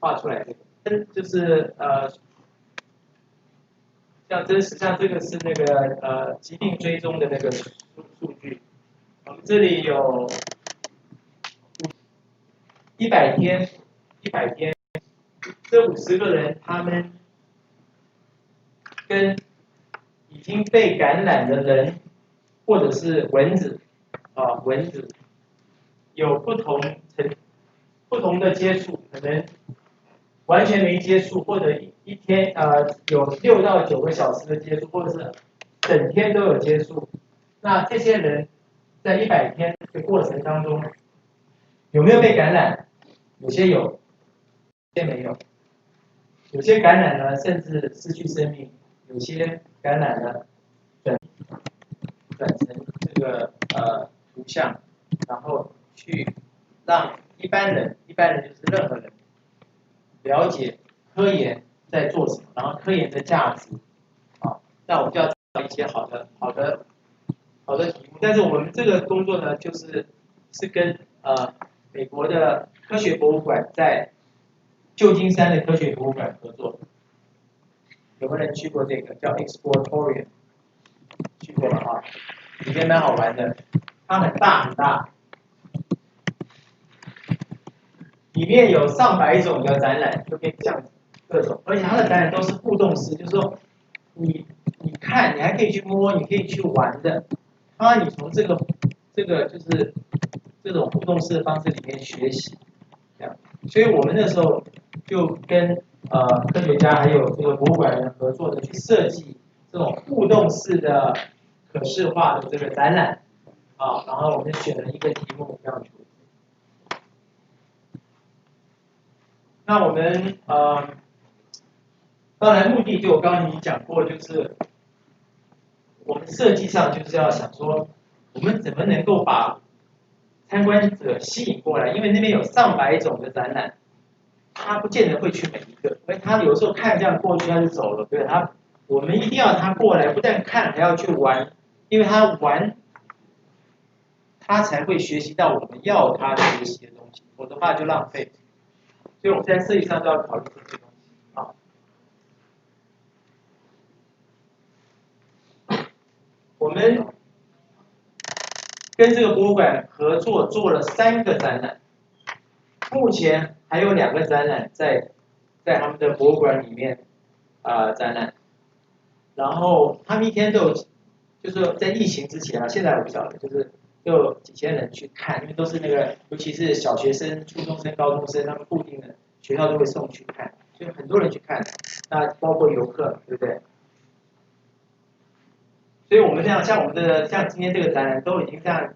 画出来的，就是像这个是那个疾病追踪的那个数据，我们这里有100天，这50个人他们跟已经被感染的人或者是蚊子有不同的接触，可能完全没接触，或者一天有6到9个小时的接触，或者是整天都有接触。那这些人在100天的过程当中，有没有被感染？有些有，有些没有。有些感染了，甚至失去生命；有些感染了，转成这个图像，然后去让一般人就是任何人了解科研在做什么，然后科研的价值啊，那我们就要找到一些好的题目。但是我们这个工作呢，是跟美国的科学博物馆在旧金山的科学博物馆合作。有没有人去过这个叫 Exploratorium？ 去过了啊，里面蛮好玩的，它很大，里面有上百种的展览，就可以这样各种，而且它的展览都是互动式，就是说你看，你还可以去摸，你可以去玩的。你从这个就是这种互动式的方式里面学习，这样。所以我们那时候就跟科学家还有这个博物馆人合作的去设计这种互动式的可视化的这个展览然后我们选了一个题目这样子。那我们当然目的就我刚刚已经讲过，就是我们设计上就是要想说，我们怎么能够把参观者吸引过来，因为那边有上百种的展览，他不见得会去每一个，因为他有时候看这样过去他就走了，对吧？我们一定要他过来，不但看还要去玩，因为他玩，他才会学习到我们要他学习的东西，否则的话就浪费。所以我们在设计上都要考虑这些东西啊。我们跟这个博物馆合作做了3个展览，目前还有2个展览在他们的博物馆里面展览，然后他们一天都有，就是说在疫情之前现在我不晓得，就是都有几千人去看，因为都是那个，尤其是小学生、初中生、高中生，他们固定的学校都会送去看，所以很多人去看，那包括游客，对不对？所以我们这样，像今天这个展览，都已经这样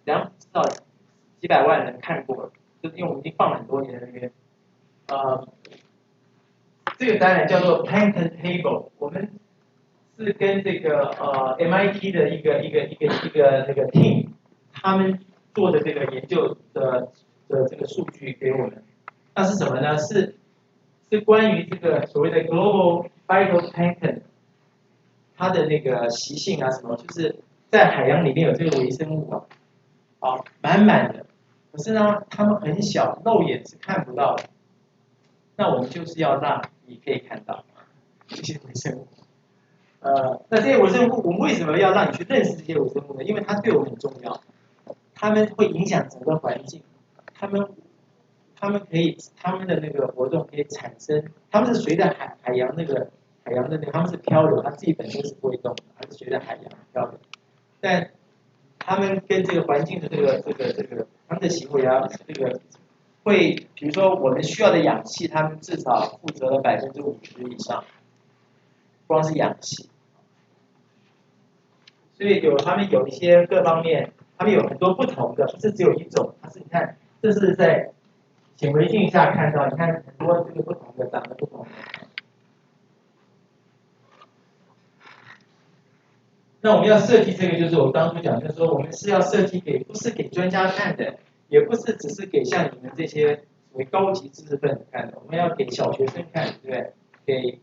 2到几百万人看过了，就是因为我们已经放了很多年在那边。这个展览叫做 Plankton Table， 我们是跟这个MIT 的一个那个 team， 他们做的这个研究的这个数据给我们。那是什么呢？是关于这个所谓的 global phytoplankton， 它的那个习性什么，就是在海洋里面有这个微生物满满的，可是呢，它们很小，肉眼是看不到的。那我们就是要让你可以看到这些微生物。那这些微生物，我们为什么要让你去认识这些微生物呢？因为它对我们很重要，它们会影响整个环境，它们的那个活动可以产生，它们是随着海洋的它们是漂流，它自己本身是不会动的，它是随着海洋漂流。但它们跟这个环境的它们的行为会，比如说我们需要的氧气，它们至少负责了50%以上，光是氧气。所以他们有一些各方面，他们有很多不同的，不是只有一种。它是你看，这是在显微镜下看到，你看很多这个不同的长得不同的。那我们要设计这个，就是我当初讲，就是说我们是要设计不是给专家看的，也不是只是给像你们这些为高级知识分子看的，我们要给小学生看，对不对？给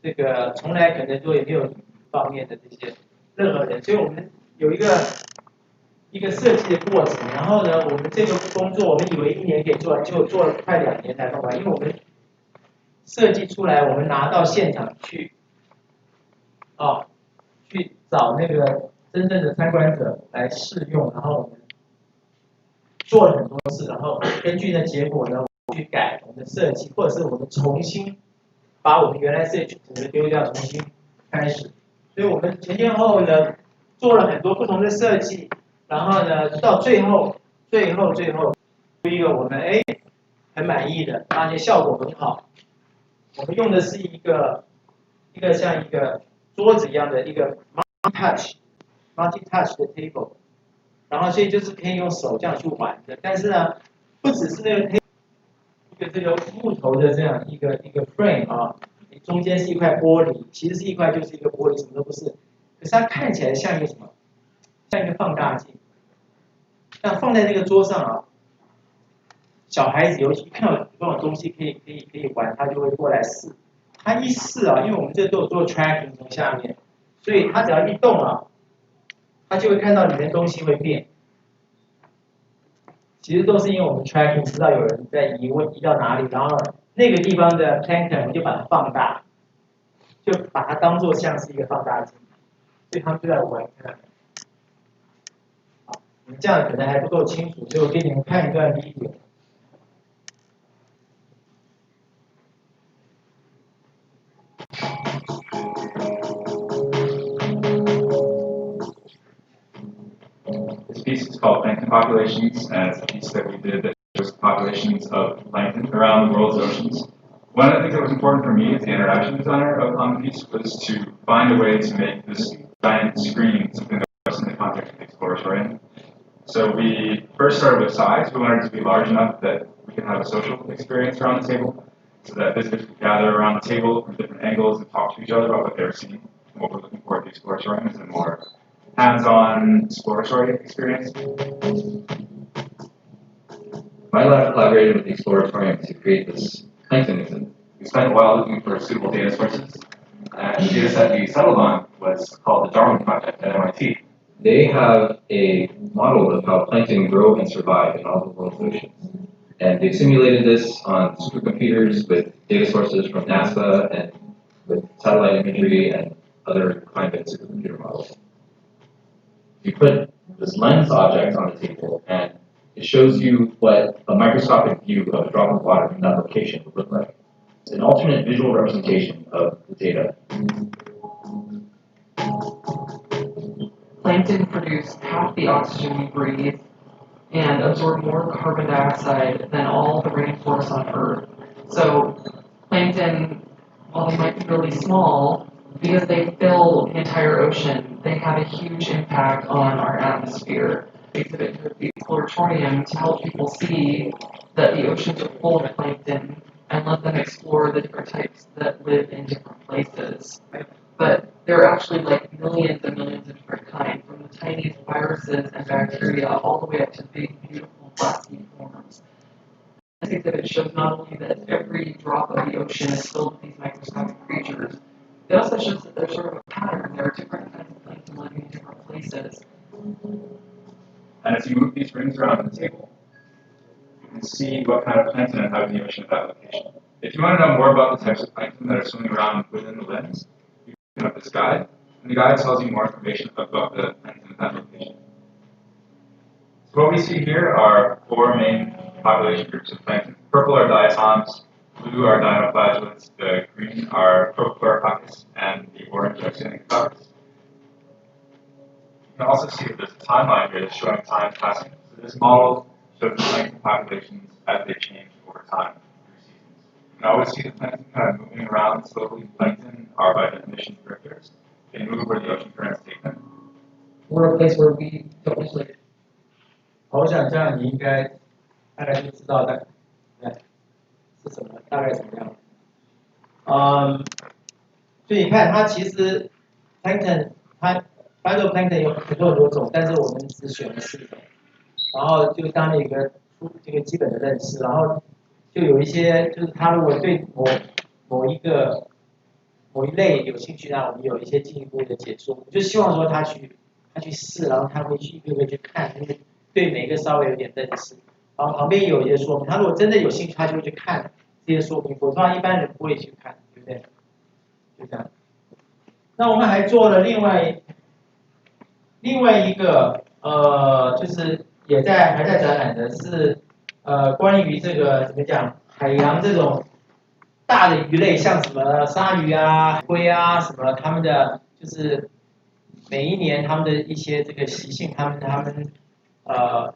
这个从来可能都也没有方面的这些任何人，所以我们有一一个设计的过程。然后呢，我们这个工作我们以为1年可以做完，结果做了快2年才弄完，因为我们设计出来，我们拿到现场去，去找那个真正的参观者来试用，然后我们做了很多次，然后根据呢结果呢去改我们的设计，或者是我们重新把我们原来设计整个丢掉，重新开始。所以我们前前后后呢做了很多不同的设计，然后呢到最后出一个我们很满意的，而且效果很好。我们用的是一个像一个桌子一样的一个 multi-touch 的 table， 然后所以就是可以用手这样去玩的。但是呢，不只是那个 table， 这个木头的这样一个 frame 啊，中间是一块玻璃，其实是一块就是一个玻璃，什么都不是。可是它看起来像一个什么？像一个放大镜。那放在那个桌上啊，小孩子尤其看到这种东西可以玩，他就会过来试。他一试啊，因为我们这都有做 tracking 从下面，所以他只要一动啊，他就会看到里面东西会变。其实都是因为我们 tracking 知道有人在移到哪里，然后那个地方的 plankton 我们就把它放大，就把它当作像是一个放大镜，所以他们就在玩看。好，你们这样可能还不够清楚，所以我给你们看一段 video。This piece is called Plankton Populations, and it's a piece that we did that shows populations of plankton around the world's oceans. One of the things that was important for me as the interaction designer on the piece was to find a way to make this giant screen something that works in the context of the exploratorium. So we first started with size. We wanted it to be large enough that we could have a social experience around the table, so that visitors could gather around the table from different angles and talk to each other about what they were seeing and what we're looking for at the exploratorium is a more hands-on exploratory experience. My lab collaborated with the Exploratorium to create this plankton exhibit. We spent a while looking for suitable data sources, and the data set we settled on was called the Darwin Project at MIT. They have a model of how plankton grow and survive in all the world's oceans. And they've simulated this on supercomputers with data sources from NASA and with satellite imagery and other climate supercomputer models. You put this lens object on the table, and it shows you what a microscopic view of a drop of water from that location would look like. It's an alternate visual representation of the data. Plankton produce half the oxygen we breathe and absorb more carbon dioxide than all the rainforests on Earth. So plankton, while they might be really small, because they fill the entire ocean, they have a huge impact on our atmosphere. We exhibit here at the Exploratorium to help people see that the oceans are full of plankton and let them explore the different types that live in different places. But there are actually like millions and millions of different kinds, from the tiniest viruses and bacteria all the way up to big, beautiful plastic forms. This exhibit shows not only that every drop of the ocean is filled with these microscopic creatures, it also shows that there's sort of a pattern. There are different kinds of plankton living in different places. And as you move these rings around the table, you can see what kind of plankton and how the ocean at that location. If you want to know more about the types of plankton that are swimming around within the lens, you can open up this guide, and the guide tells you more information about the plankton at that location. So what we see here are 4 main population groups of plankton. Purple are diatoms, blue are dinoflagellates, the green are Prochlorococcus, and the orange are Cyanococcus. You can also see that there's a timeline here that's showing time passing. So this model shows the plankton populations as they change over time through seasons. You can always see the plankton kind of moving around slowly. Plankton are by definition drifters. They move where the ocean currents take them. We're a place where we don't usually. 我想这样你应该大概就知道的，是什么，大概怎么样。所以你看它其实 plankton 它 phytoplankton 有很多种，但是我们只选了4种，然后就当了一个这个基本的认识，然后就有一些就是他如果对某一类有兴趣，那我们有一些进一步的解说，就希望说他去他去试，然后他会去一个个去看，因为对每个稍微有点认识。然后旁边有一些说明，他如果真的有兴趣，他就会去看这些说明，否则一般人不会去看，对不对？就这样。那我们还做了另外一个就是还在展览的是关于这个怎么讲海洋这种大的鱼类，像什么鲨鱼啊、海龟啊什么，他们的就是每一年他们的一些这个习性，他们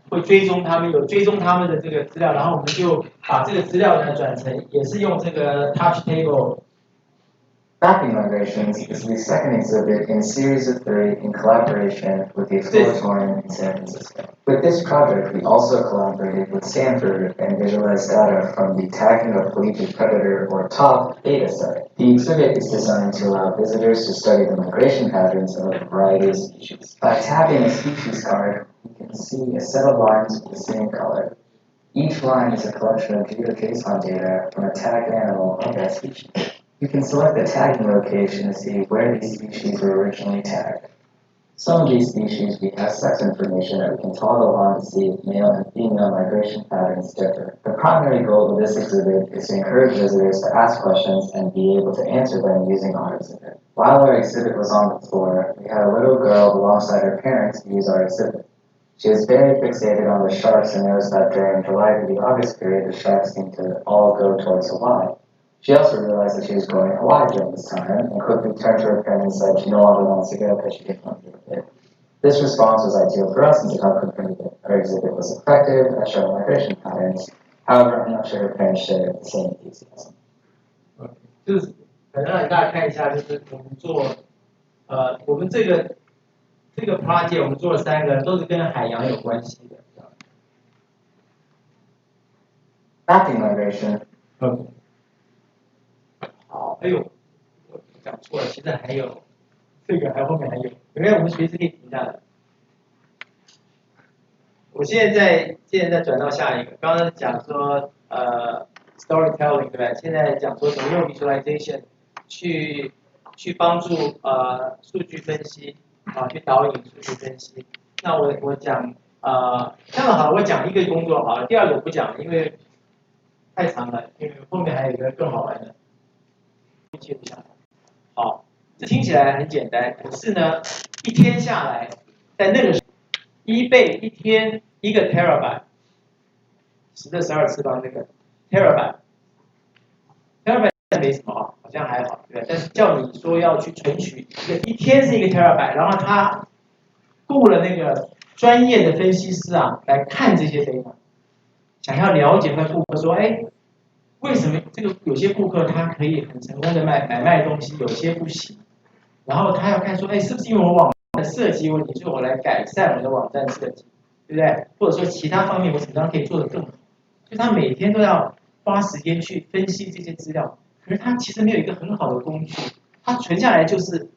会追踪他们，有追踪他们的这个资料，然后我们就把这个资料呢转成，也是用这个 touch table。 Mapping Migrations is the second exhibit in a series of 3 in collaboration with the Exploratorium in San Francisco. With this project, we also collaborated with Stanford and visualized data from the Tagging of Pelagic Predator or TOP data set. The exhibit is designed to allow visitors to study the migration patterns of a variety of species. By tapping a species card, you can see a set of lines with the same color. Each line is a collection of GeoJSON data from a tagged animal of that species. You can select the tagging location to see where these species were originally tagged. Some of these species we have sex information that we can toggle on to see if male and female migration patterns differ. The primary goal of this exhibit is to encourage visitors to ask questions and be able to answer them using our exhibit. While our exhibit was on the floor, we had a little girl alongside her parents use our exhibit. She was very fixated on the sharks and noticed that during July to the August period, the sharks seemed to all go towards Hawaii. She also realized that she was going to Hawaii during this time and quickly turned to her parents and said she no longer wants to go because she didn't want to do it. This response was ideal for us since it helped confirm that our exhibit was effective at showing migration patterns. However, I'm not sure her parents shared the same enthusiasm. 就是可能让大家看一下，就是我们做我们这个 project 我们做了3个，都是跟海洋有关系的。Mapping migration. 好，哎呦，我讲错了，其实还有这个，后面还有，因为我们随时可以停下来。我现在转到下一个，刚刚讲说storytelling 对不对？现在讲说怎么用 visualization 去帮助数据分析去导引数据分析。那我讲这样好，我讲一个工作好了，第2个我不讲了，因为太长了，因为后面还有一个更好玩的。记录下来。好，这听起来很简单，可是呢，一天下来，在那个时候，eBay 一天1个 terabyte，10 的12次方那个 terabyte 没什么好像还好，对不对？但是叫你说要去存取一天是1个 terabyte， 然后他雇了那个专业的分析师来看这些 data， 想要了解那顾客说，哎。为什么这个有些顾客他可以很成功的买卖东西，有些不行？然后他要看说，哎，是不是因为我网站的设计问题，所以我来改善我的网站设计，对不对？或者说其他方面我怎么样可以做得更好？所以他每天都要花时间去分析这些资料，可是他其实没有一个很好的工具，他存下来就是